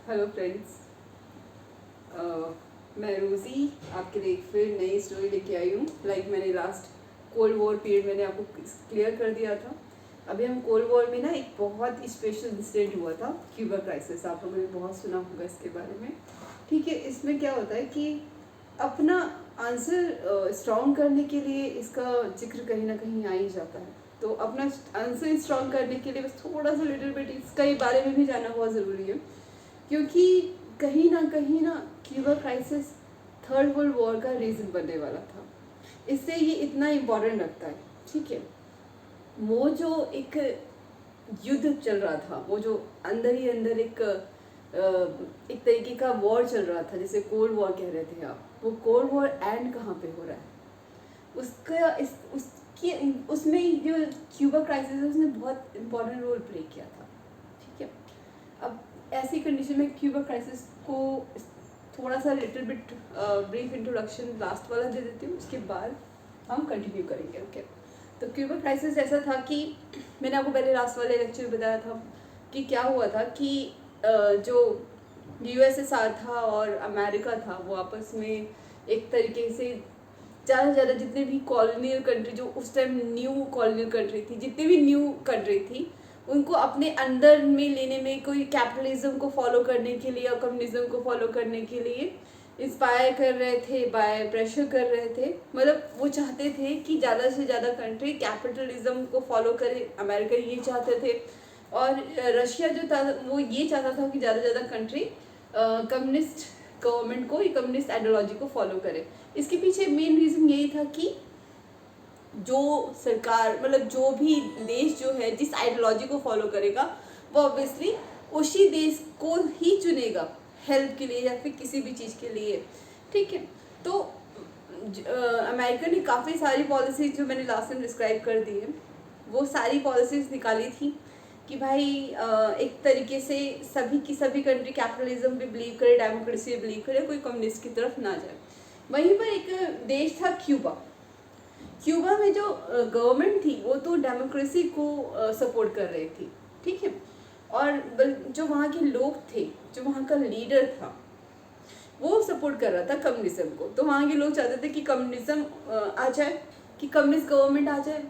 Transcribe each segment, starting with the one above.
Hello friends. मैं रोज़ी आपके लिए एक फिर नई स्टोरी लेके आई हूँ। मैंने लास्ट कोल्ड वॉर पीरियड मैंने आपको क्लियर कर दिया था। अभी हम कोल्ड वॉर में ना एक बहुत स्पेशल इंसिडेंट हुआ था, क्यूबा क्राइसिस। आप लोगों ने बहुत सुना होगा इसके बारे में। ठीक है, इसमें क्या होता है कि अपना आंसर स्ट्रॉन्ग करने के लिए इसका जिक्र कहीं ना कहीं आ ही जाता है। तो अपना आंसर स्ट्रॉन्ग करने के लिए बस थोड़ा सा लिटिल बिट इसका बारे में भी जानना बहुत ज़रूरी है, क्योंकि कहीं ना Cuba crisis third world war का रीज़न बनने वाला था। इससे ये इतना इम्पोर्टेंट लगता है। ठीक है, वो जो एक युद्ध चल रहा था, वो जो अंदर ही अंदर एक तरीके का वॉर चल रहा था, जिसे कोल्ड वॉर कह रहे थे आप। वो कोल्ड वॉर एंड कहाँ पे हो रहा है उसका उसकी उसमें जो क्यूबा क्राइसिस है उसने बहुत इम्पोर्टेंट रोल प्ले किया था। ठीक है, अब ऐसी कंडीशन में क्यूबा क्राइसिस को थोड़ा सा little bit brief introduction last वाला दे देती हूँ, उसके बाद हम कंटिन्यू करेंगे। ओके, तो क्यूबा क्राइसिस ऐसा था कि मैंने आपको पहले लास्ट वाले लेक्चर में बताया था कि क्या हुआ था कि जो यूएसएसआर था और अमेरिका था, वो आपस में एक तरीके से ज़्यादा से ज़्यादा जितने भी कॉलोनियल कंट्री, जो उस टाइम न्यू कॉलोनियल कंट्री थी, जितनी भी न्यू कंट्री थी, उनको अपने अंदर में लेने में, कोई कैपिटलिज्म को फॉलो करने के लिए और कम्युनिज्म को फॉलो करने के लिए इंस्पायर कर रहे थे, बाय प्रेशर कर रहे थे। मतलब वो चाहते थे कि ज़्यादा से ज़्यादा कंट्री कैपिटलिज्म को फॉलो करे। अमेरिका ये चाहते थे, और रशिया जो था वो ये चाहता था कि ज़्यादा से ज़्यादा कंट्री कम्युनिस्ट गवर्नमेंट को, कम्युनिस्ट आइडियोलॉजी को फॉलो करे। इसके पीछे मेन रीज़न यही था कि जो सरकार, मतलब जो भी देश जो है जिस आइडियोलॉजी को फॉलो करेगा, वो ऑब्वियसली उसी देश को ही चुनेगा हेल्प के लिए या फिर किसी भी चीज़ के लिए। ठीक है, तो अमेरिका ने काफ़ी सारी पॉलिसीज जो मैंने लास्ट टाइम डिस्क्राइब कर दी है, वो सारी पॉलिसीज निकाली थी कि भाई एक तरीके से सभी की सभी कंट्री कैपिटलिज्म पे बिलीव करे, डेमोक्रेसी पे बिलीव करे, कोई कम्युनिस्ट की तरफ ना जाए। वहीं पर एक देश था क्यूबा। क्यूबा में जो गवर्नमेंट थी वो तो डेमोक्रेसी को सपोर्ट कर रही थी। ठीक है, और जो वहाँ के लोग थे, जो वहाँ का लीडर था, वो सपोर्ट कर रहा था कम्युनिज्म को। तो वहाँ के लोग चाहते थे कि कम्युनिज्म आ जाए, कि कम्युनिस्ट गवर्नमेंट आ जाए।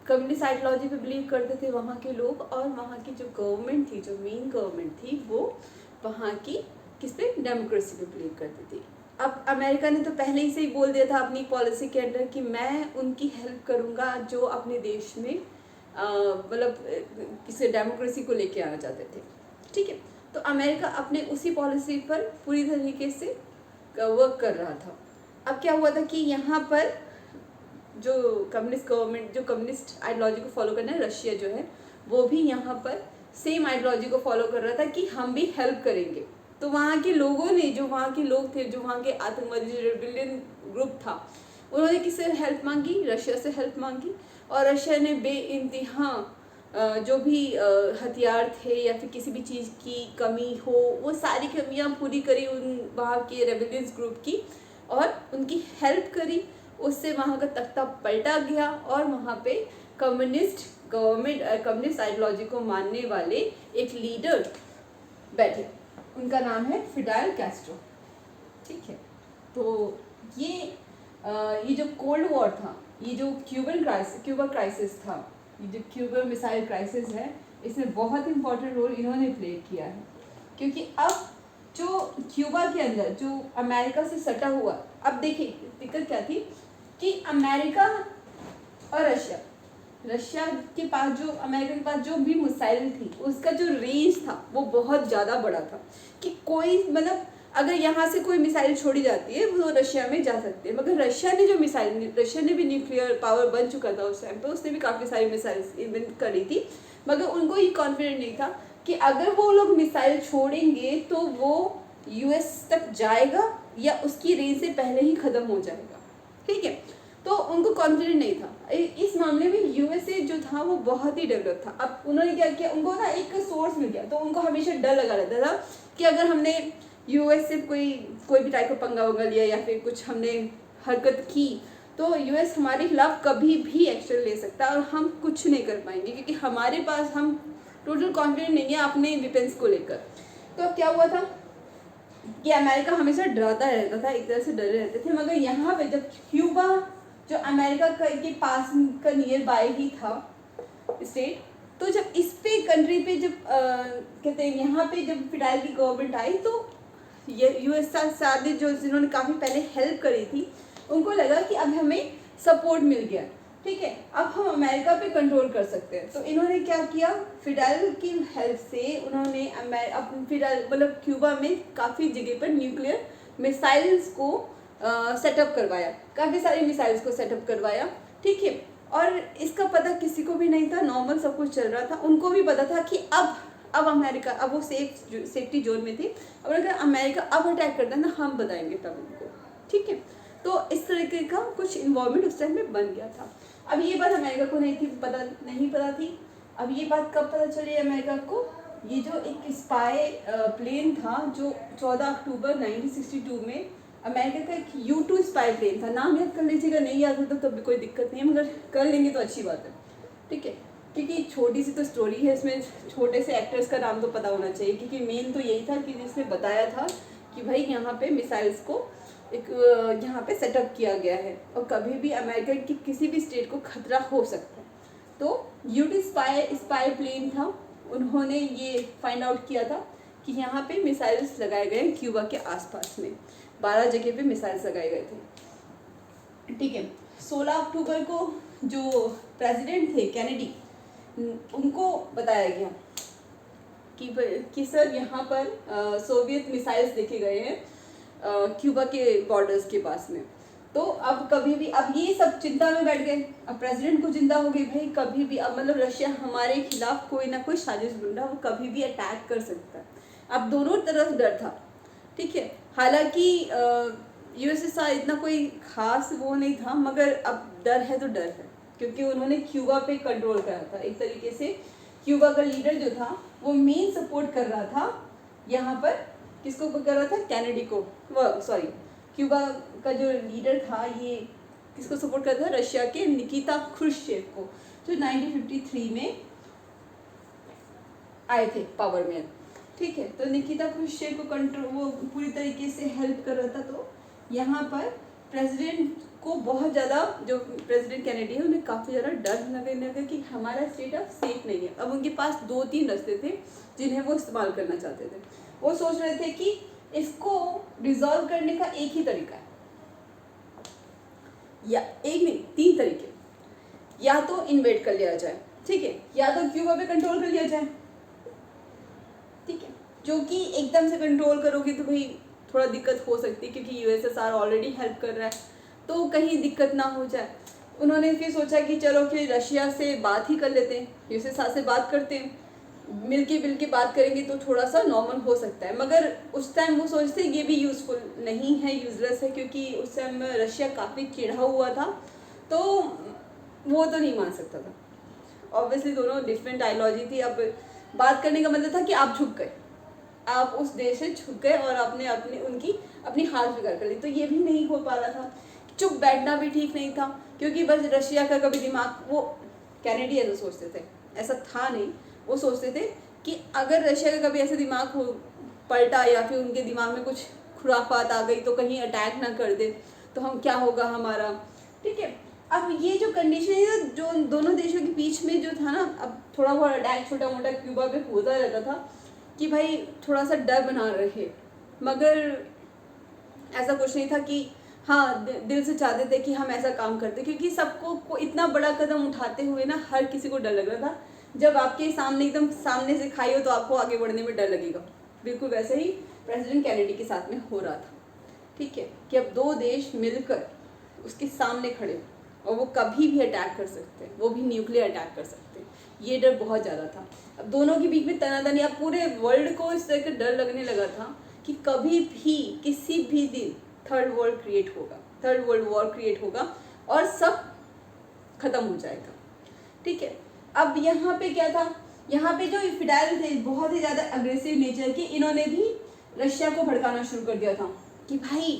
कम्युनिस्ट आइडियोलॉजी पे बिलीव करते थे वहाँ के लोग, और वहाँ की जो गवर्नमेंट थी, जो मेन गवर्नमेंट थी, वो वहाँ की किस पे, डेमोक्रेसी पे बिलीव करती थी। अब अमेरिका ने तो पहले ही से ही बोल दिया था अपनी पॉलिसी के अंदर कि मैं उनकी हेल्प करूँगा जो अपने देश में मतलब किसी डेमोक्रेसी को लेके आना चाहते थे। ठीक है, तो अमेरिका अपने उसी पॉलिसी पर पूरी तरीके से वर्क कर रहा था। अब क्या हुआ था कि यहाँ पर जो कम्युनिस्ट गवर्नमेंट, जो कम्युनिस्ट आइडियोलॉजी को फॉलो करना है, रशिया जो है, वो भी यहाँ पर सेम आइडियोलॉजी को फॉलो कर रहा था कि हम भी हेल्प करेंगे। तो वहाँ के लोगों ने, जो वहाँ के लोग थे, जो वहाँ के आतंकवादी, जो रेबेलियन ग्रुप था, उन्होंने किससे हेल्प मांगी? रशिया से हेल्प मांगी। और रशिया ने बेइंतहा जो भी हथियार थे या फिर किसी भी चीज़ की कमी हो, वो सारी कमियाँ पूरी करी उन वहाँ के रेबेलियंस ग्रुप की, और उनकी हेल्प करी। उससे वहाँ का तख्ता पलटा गया और वहाँ पे कम्युनिस्ट गवर्नमेंट, कम्युनिस्ट आइडियोलॉजी को मानने वाले एक लीडर बैठे। उनका नाम है फिडेल कैस्ट्रो। ठीक है, तो ये जो कोल्ड वॉर था, ये जो क्यूबा क्राइसिस था, ये जो क्यूबा मिसाइल क्राइसिस है, इसमें बहुत इंपॉर्टेंट रोल इन्होंने प्ले किया है। क्योंकि अब जो क्यूबा के अंदर जो अमेरिका से सटा हुआ, अब देखिए दिक्कत क्या थी कि अमेरिका और रशिया के पास, जो अमेरिका के पास जो भी मिसाइल थी, उसका जो रेंज था वो बहुत ज़्यादा बड़ा था कि कोई, मतलब अगर यहाँ से कोई मिसाइल छोड़ी जाती है वो रशिया में जा सकती है। मगर रशिया ने जो मिसाइल, रशिया ने भी न्यूक्लियर पावर बन चुका था उस टाइम पे, उसने भी काफ़ी सारी मिसाइल इन्वेंट करी थी, मगर उनको ये कॉन्फिडेंट नहीं था कि अगर वो लोग मिसाइल छोड़ेंगे तो वो यूएस तक जाएगा या उसकी रेंज से पहले ही ख़त्म हो जाएगा। ठीक है, तो उनको कॉन्फिडेंट नहीं था। इस मामले में यूएसए जो था वो बहुत ही डेवलप था। अब उन्होंने क्या किया, उनको ना एक सोर्स मिल गया, तो उनको हमेशा डर लगा रहता था कि अगर हमने यूएस से कोई भी टाइप का पंगा वंगा लिया या फिर कुछ हमने हरकत की, तो यूएस हमारे खिलाफ कभी भी एक्शन ले सकता है और हम कुछ नहीं कर पाएंगे, क्योंकि हमारे पास, हम टोटल कॉन्फिडेंट नहीं है अपने वेपन्स को लेकर। तो अब क्या हुआ था कि अमेरिका हमेशा डराता रहता था, एक तरह से डरे रहते थे, मगर यहाँ पे जब क्यूबा जो अमेरिका के पास का नियर बाय ही था स्टेट, तो जब इस पे कंट्री पे जब कहते हैं यहाँ पे जब फिडेल की गवर्नमेंट आई, तो ये यूएस साथ जो जिन्होंने काफ़ी पहले हेल्प करी थी, उनको लगा कि अब हमें सपोर्ट मिल गया, ठीक है, अब हम अमेरिका पे कंट्रोल कर सकते हैं। तो इन्होंने क्या किया, फिडेल की हेल्प से उन्होंने फिडेल मतलब क्यूबा में काफ़ी जगह पर न्यूक्लियर मिसाइल्स को सेटअप करवाया, काफ़ी सारी मिसाइल्स को सेटअप करवाया, ठीक है। और इसका पता किसी को भी नहीं था, नॉर्मल सब कुछ चल रहा था। उनको भी पता था कि अब अमेरिका, अब वो सेफ्टी जोन में थी, अब अगर अमेरिका अब अटैक करता है ना, हम बताएंगे तब उनको, ठीक है। तो इस तरीके का कुछ इन्वॉल्वमेंट उस टाइम में बन गया था। अब ये बात अमेरिका को नहीं पता थी। अब ये बात कब पता चली अमेरिका को, ये जो एक स्पाई प्लेन था जो 14 अक्टूबर 1962 में अमेरिका का एक U-2 स्पाई प्लेन था, नाम याद कर लीजिएगा, नहीं याद होता तो भी कोई दिक्कत नहीं है, मगर कर लेंगे तो अच्छी बात है, ठीक है, क्योंकि छोटी सी तो स्टोरी है, इसमें छोटे से एक्टर्स का नाम तो पता होना चाहिए, क्योंकि मेन तो यही था कि जिसने बताया था कि भाई यहाँ पे मिसाइल्स को एक यहाँ पे सेटअप किया गया है और कभी भी अमेरिका की किसी भी स्टेट को खतरा हो सकता है। तो U-2 स्पाई प्लेन था, उन्होंने ये फाइंड आउट किया था कि यहाँ पे मिसाइल्स लगाए गए हैं क्यूबा के आसपास में, 12 जगह पे मिसाइल्स लगाए गए थे, ठीक है। 16 अक्टूबर को जो प्रेसिडेंट थे कैनेडी, उनको बताया गया कि सर यहाँ पर सोवियत मिसाइल्स देखे गए हैं क्यूबा के बॉर्डर्स के पास में। तो अब कभी भी, अब ये सब चिंता में बैठ गए, अब प्रेसिडेंट को चिंता हो गई, भाई कभी भी अब मतलब रशिया हमारे खिलाफ कोई ना कोई साजिश बुन रहा, वो कभी भी अटैक कर सकता है। अब दोनों तरफ डर था, ठीक है। हालांकि यूएसएसआर इतना कोई खास वो नहीं था, मगर अब डर है तो डर है, क्योंकि उन्होंने क्यूबा पे कंट्रोल करा था एक तरीके से। क्यूबा का लीडर जो था वो मेन सपोर्ट कर रहा था यहाँ पर, किसको कर रहा था, कैनेडी को, वो सॉरी क्यूबा का जो लीडर था ये किसको सपोर्ट कर रहा था, रशिया के निकिता क्रुश्चेव को, जो 1953 में आए थे पावर में, ठीक है। तो निकिता क्रुश्चेव को कंट्रोल, वो पूरी तरीके से हेल्प कर रहा था। तो यहाँ पर प्रेसिडेंट को बहुत ज़्यादा, जो प्रेसिडेंट कैनेडी है उन्हें काफ़ी ज़्यादा डर लगने लगा कि हमारा स्टेट अब सेफ नहीं है। अब उनके पास 2-3 रास्ते थे जिन्हें वो इस्तेमाल करना चाहते थे। वो सोच रहे थे कि इसको रिजॉल्व करने का एक ही तरीका है, या एक नहीं 3 तरीके, या तो इन्वेड कर लिया जाए, ठीक है, या तो क्यूबा पे कंट्रोल कर लिया जाए, ठीक है, जो कि एकदम से कंट्रोल करोगे तो भाई थोड़ा दिक्कत हो सकती है, क्योंकि यूएसएसआर ऑलरेडी हेल्प कर रहा है, तो कहीं दिक्कत ना हो जाए। उन्होंने फिर सोचा कि चलो फिर रशिया से बात ही कर लेते हैं, यूएसएसआर से बात करते हैं, मिलके बात करेंगे तो थोड़ा सा नॉर्मल हो सकता है। मगर उस टाइम वो सोचते ये भी यूज़फुल नहीं है, यूजलेस है, क्योंकि उस टाइम रशिया काफ़ी चिढ़ा हुआ था, तो वो तो नहीं मान सकता था। ऑब्वियसली दोनों डिफरेंट आइडियोलॉजी थी। अब बात करने का मतलब था कि आप झुक गए, आप उस देश से झुक गए और आपने अपनी हाथ बिगाड़ कर ली, तो ये भी नहीं हो पा रहा था। चुप बैठना भी ठीक नहीं था, क्योंकि बस रशिया का कभी दिमाग, वो कैनेडियन सोचते थे, ऐसा था नहीं, वो सोचते थे कि अगर रशिया का कभी ऐसे दिमाग हो पलटा या फिर उनके दिमाग में कुछ खुराफात आ गई तो कहीं अटैक ना कर दे तो हम क्या होगा हमारा, ठीक है। अब ये जो कंडीशन है जो दोनों देशों के बीच में जो था ना, अब थोड़ा बहुत अटैक छोटा मोटा क्यूबा पे होता रहता था कि भाई थोड़ा सा डर बना रहे, मगर ऐसा कुछ नहीं था कि हाँ दिल से चाहते थे कि हम ऐसा काम करते, क्योंकि सबको इतना बड़ा कदम उठाते हुए ना हर किसी को डर लग रहा था। जब आपके सामने एकदम सामने से खाई हो तो आपको आगे बढ़ने में डर लगेगा, बिल्कुल वैसे ही प्रेसिडेंट कैनेडी के साथ में हो रहा था, ठीक है, कि अब 2 देश मिलकर उसके सामने खड़े हो और वो कभी भी अटैक कर सकते हैं, वो भी न्यूक्लियर अटैक कर सकते हैं, ये डर बहुत ज़्यादा था। अब दोनों के बीच में तनातनी, अब पूरे वर्ल्ड को इस तरह का डर लगने लगा था कि कभी भी किसी भी दिन थर्ड वर्ल्ड वॉर क्रिएट होगा और सब खत्म हो जाएगा, ठीक है। अब यहाँ पे क्या था, यहाँ पे जो फिडेल थे बहुत ही ज़्यादा अग्रेसिव नेचर के, इन्होंने भी रशिया को भड़काना शुरू कर दिया था कि भाई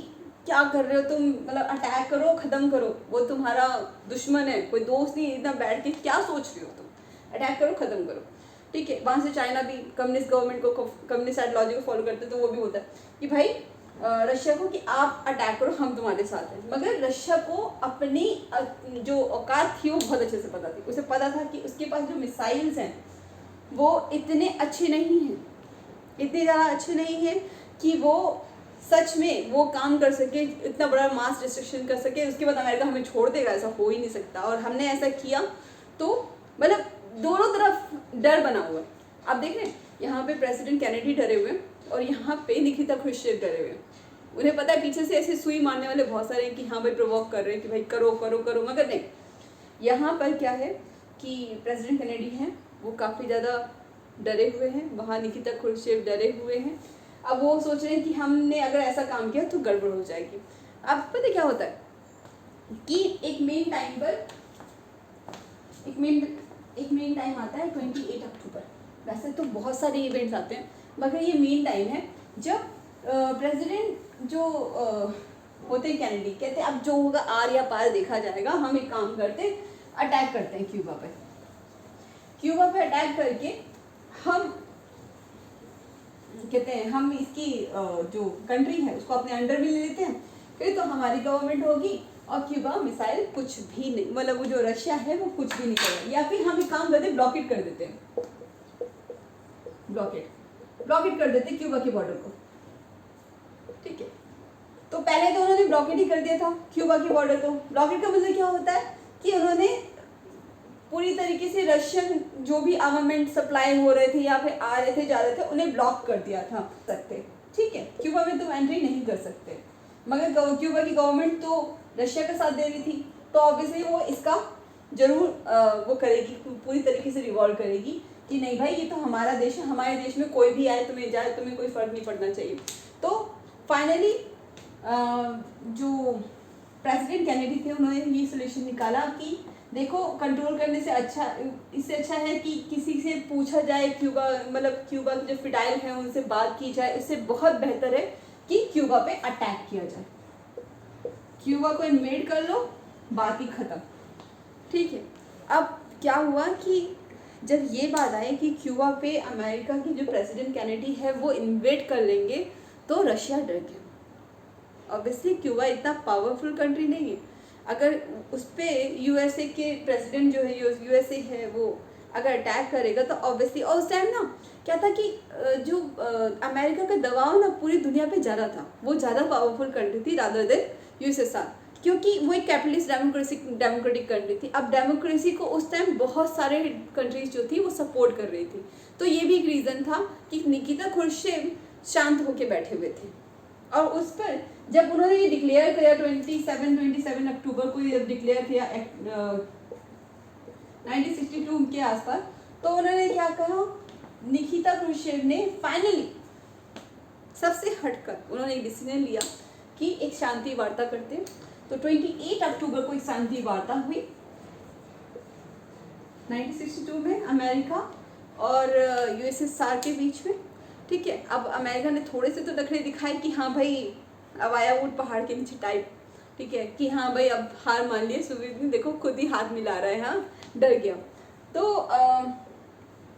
क्या कर रहे हो तुम, मतलब अटैक करो, ख़त्म करो, वो तुम्हारा दुश्मन है, कोई दोस्त नहीं, इतना बैठ के क्या सोच रहे हो तुम, अटैक करो, ख़त्म करो। ठीक है। वहाँ से चाइना भी कम्युनिस्ट गवर्नमेंट को, कम्युनिस्ट आइडियोलॉजी को फॉलो करते, तो वो भी होता है कि भाई रशिया को कि आप अटैक करो, हम तुम्हारे साथ हैं। मगर रशिया को अपनी जो औकात थी वो बहुत अच्छे से पता थी। उसे पता था कि उसके पास जो मिसाइल्स हैं वो इतने अच्छे नहीं हैं, इतने ज़्यादा अच्छे नहीं हैं कि वो सच में वो काम कर सके, इतना बड़ा मास डिस्ट्रक्शन कर सके। उसके बाद अमेरिका हमें छोड़ देगा, ऐसा हो ही नहीं सकता। और हमने ऐसा किया तो मतलब दोनों तरफ डर बना हुआ है। आप देख रहे हैं यहाँ पे प्रेसिडेंट कैनेडी डरे हुए हैं और यहाँ पे निकिता क्रुश्चेव डरे हुए हैं। उन्हें पता है पीछे से ऐसे सुई मारने वाले बहुत सारे हैं कि हाँ भाई प्रोवोक कर रहे हैं कि भाई करो करो करो, मगर नहीं। यहाँ पर क्या है कि प्रेसिडेंट कैनेडी हैं वो काफ़ी ज़्यादा डरे हुए हैं, वहाँ निकिता क्रुश्चेव डरे हुए हैं। अब वो सोच रहे हैं कि हमने अगर ऐसा काम किया तो गड़बड़ हो जाएगी। अब पता क्या होता है कि एक मेन टाइम पर एक मेन टाइम आता है 28 अक्टूबर। वैसे तो बहुत सारे इवेंट्स आते हैं मगर ये मेन टाइम है जब प्रेसिडेंट जो होते हैं कैनेडी कहते हैं अब जो होगा आर या पार देखा जाएगा, हम एक काम करते अटैक करते हैं क्यूबा पे। क्यूबा पे अटैक करके हम कहते हैं हम इसकी जो कंट्री है उसको अपने अंडर में ले लेते हैं, फिर तो हमारी गवर्नमेंट होगी और क्यूबा मिसाइल कुछ भी नहीं, मतलब वो जो रशिया है वो कुछ भी नहीं करेगा। या फिर हम एक काम करते ब्लॉकेट कर देते हैं, ब्लॉकेट कर देते क्यूबा के बॉर्डर को। ठीक है, तो पहले तो उन्होंने ब्लॉकेट ही कर दिया था क्यूबा के बॉर्डर को। ब्लॉकेट का मतलब क्या होता है कि उन्होंने पूरी तरीके से रशियन जो भी आर्मामेंट सप्लाई हो रहे थे या फिर आ रहे थे जा रहे थे उन्हें ब्लॉक कर दिया था सकते। ठीक है, क्यूबा में तुम एंट्री नहीं कर सकते। मगर क्यूबा की गवर्नमेंट तो रशिया का साथ दे रही थी, तो ऑब्वियसली वो इसका जरूर वो करेगी, पूरी तरीके से रिवॉल्व करेगी कि नहीं भाई ये तो हमारा देश है, हमारे देश में कोई भी आए तुम्हें जाए तुम्हें कोई फर्क नहीं पड़ना चाहिए। तो फाइनली जो प्रेसिडेंट कैनेडी थे उन्होंने ये सोल्यूशन निकाला कि देखो कंट्रोल करने से अच्छा, इससे अच्छा है कि किसी से पूछा जाए क्यूबा, मतलब क्यूबा के जो फिडाइल हैं उनसे बात की जाए। इससे बहुत बेहतर है कि क्यूबा पे अटैक किया जाए, क्यूबा को इन्वेड कर लो, बात ही खत्म। ठीक है, अब क्या हुआ कि जब ये बात आई कि क्यूबा पे अमेरिका की जो प्रेसिडेंट कैनेडी है वो इन्वेड कर लेंगे तो रशिया डर गया। ऑब्वियसली क्यूबा इतना पावरफुल कंट्री नहीं है, अगर उस पर यूएसए के प्रेसिडेंट जो है यूएसए है वो अगर अटैक करेगा तो ऑब्वियसली, और उस टाइम ना क्या था कि जो अमेरिका का दबाव ना पूरी दुनिया पे ज़्यादा था, वो ज़्यादा पावरफुल कंट्री थी रादर देन यूएसएसआर, क्योंकि वो एक कैपिटलिस्ट डेमोक्रेटिक कंट्री थी। अब डेमोक्रेसी को उस टाइम बहुत सारे कंट्रीज जो थी वो सपोर्ट कर रही थी। तो ये भी एक रीज़न था कि निकिता क्रुश्चेव शांत होकर बैठे हुए थे। और उस पर जब उन्होंने ये डिक्लेयर किया 27 अक्टूबर को ये डिक्लेयर किया 1962 के आसपास, तो उन्होंने क्या कहा, निकिता क्रुश्चेव ने फाइनली सबसे हटकर उन्होंने एक डिसीजन लिया कि एक शांति वार्ता करते हैं। तो 28 अक्टूबर को एक शांति वार्ता हुई 1962 में अमेरिका और यूएसएसआर के बीच में। ठीक है, अब अमेरिका ने थोड़े से तो नखरे दिखाए कि हाँ भाई अब आया ऊँट पहाड़ के नीचे टाइप। ठीक है कि हाँ भाई अब हार मान लिए, सुविध ने देखो खुद ही हाथ मिला रहा है, हाँ डर गया। तो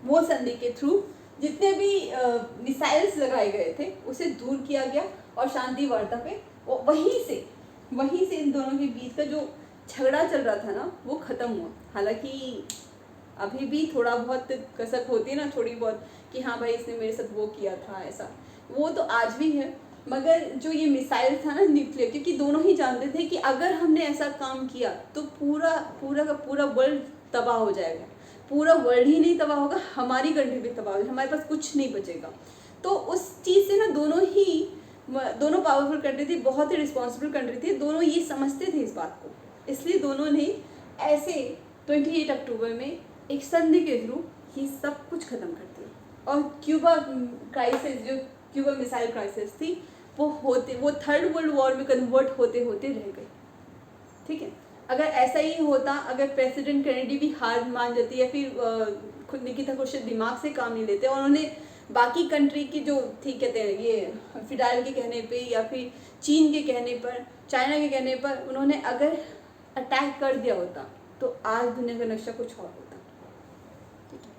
वो संधि के थ्रू जितने भी मिसाइल्स लगाए गए थे उसे दूर किया गया और शांति वार्ता पे वहीं से इन दोनों के बीच का जो झगड़ा चल रहा था ना वो ख़त्म हुआ। हालांकि अभी भी थोड़ा बहुत कसक होती है ना, थोड़ी बहुत कि हाँ भाई इसने मेरे साथ वो किया था ऐसा, वो तो आज भी है। मगर जो ये मिसाइल था ना न्यूक्लियर, क्योंकि दोनों ही जानते थे कि अगर हमने ऐसा काम किया तो पूरा का पूरा वर्ल्ड तबाह हो जाएगा। पूरा वर्ल्ड ही नहीं तबाह होगा, हमारी कंट्री भी तबाह होगी, हमारे पास कुछ नहीं बचेगा। तो उस चीज़ से ना दोनों पावरफुल कंट्री थी, बहुत ही रिस्पॉन्सिबल कंट्री थी, दोनों ये समझते थे इस बात को, इसलिए दोनों ने ऐसे 28 अक्टूबर में एक संधि के थ्रू ये सब कुछ ख़त्म कर दिया। और क्यूबा क्राइसिस, जो क्यूबा मिसाइल क्राइसिस थी, वो थर्ड वर्ल्ड वॉर में कन्वर्ट होते होते रह गई। ठीक है, अगर ऐसा ही होता, अगर प्रेसिडेंट कैनेडी भी हार मान जाती या फिर खुद निकिता क्रुश्चेव दिमाग से काम नहीं लेते और उन्होंने बाकी कंट्री की जो थी कहते हैं ये फिडाइल के कहने पे या फिर चीन के कहने पर, चाइना के कहने पर उन्होंने अगर अटैक कर दिया होता तो आज दुनिया का नक्शा कुछ और होता। ठीक है,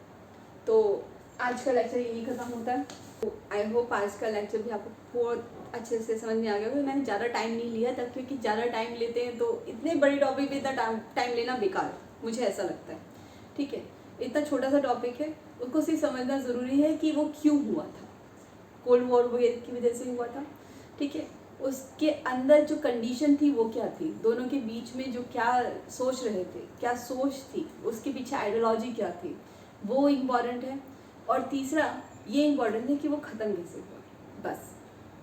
तो आज का लेक्चर यही ख़त्म होता है। तो आई होप आज का लेक्चर भी आपको बहुत अच्छे से समझ में आ गया होगा। मैंने ज़्यादा टाइम नहीं लिया तब, क्योंकि ज़्यादा टाइम लेते हैं तो इतने बड़े टॉपिक पे इतना टाइम लेना बेकार है, मुझे ऐसा लगता है। ठीक है, इतना छोटा सा टॉपिक है, उसको सिर्फ समझना ज़रूरी है कि वो क्यों हुआ था, कोल्ड वॉर की वजह से हुआ था। ठीक है, उसके अंदर जो कंडीशन थी वो क्या थी, दोनों के बीच में जो क्या सोच रहे थे, क्या सोच थी, उसके पीछे आइडियोलॉजी क्या थी, वो इम्पॉर्टेंट है। और तीसरा ये इम्पॉर्टेंट है कि वो ख़त्म कैसे हुआ। बस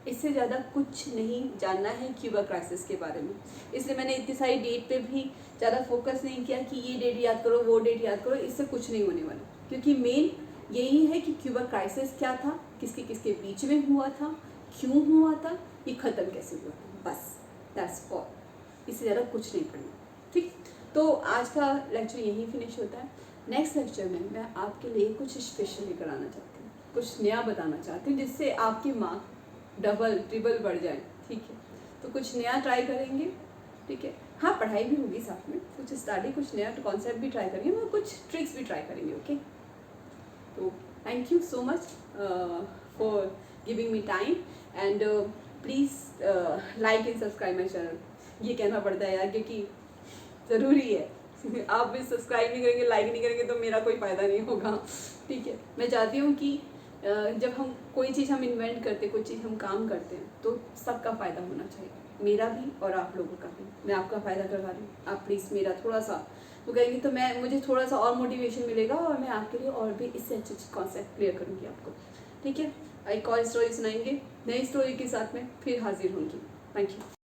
इससे ज़्यादा कुछ नहीं जानना है क्यूबा क्राइसिस के बारे में। इसलिए मैंने इतनी सारी डेट पे भी ज़्यादा फोकस नहीं किया कि ये डेट याद करो, वो डेट याद करो, इससे कुछ नहीं होने वाला। क्योंकि मेन यही है कि क्यूबा क्राइसिस क्या था, किसके किसके बीच में हुआ था, क्यों हुआ था, ये ख़त्म कैसे हुआ, बस दैट्स ऑल। इससे ज़्यादा कुछ नहीं पढ़ना। ठीक, तो आज का लेक्चर यहीं फिनिश होता है। नेक्स्ट लेक्चर में मैं आपके लिए कुछ स्पेशल लेकर आना चाहती हूँ, कुछ नया बताना चाहती हूँ, जिससे आपकी मार्क डबल ट्रिपल बढ़ जाए। ठीक है, तो कुछ नया ट्राई करेंगे। ठीक है, हाँ पढ़ाई भी होगी साथ में, कुछ स्टडी, कुछ नया कॉन्सेप्ट भी ट्राई करेंगे और कुछ ट्रिक्स भी ट्राई करेंगे। ओके, तो thank you so much for giving me time and please like and subscribe my channel. ये कहना पड़ता है यार, क्योंकि ज़रूरी है। आप भी सब्सक्राइब नहीं करेंगे, लाइक नहीं करेंगे तो मेरा कोई फ़ायदा नहीं होगा। ठीक है, मैं चाहती हूँ कि जब हम कोई चीज़ हम इन्वेंट करते हैं, कोई चीज़ हम काम करते हैं, तो सबका फ़ायदा होना चाहिए, मेरा भी और आप लोगों का भी। मैं आपका फ़ायदा करवा रही हूँ, आप प्लीज़ मेरा थोड़ा सा वो करेंगे तो मुझे थोड़ा सा और मोटिवेशन मिलेगा और मैं आपके लिए और भी इससे अच्छे कॉन्सेप्ट क्लियर करूँगी आपको। ठीक है, एक और स्टोरी सुनाएंगे, नई स्टोरी के साथ में फिर हाजिर होंगी। Thank you.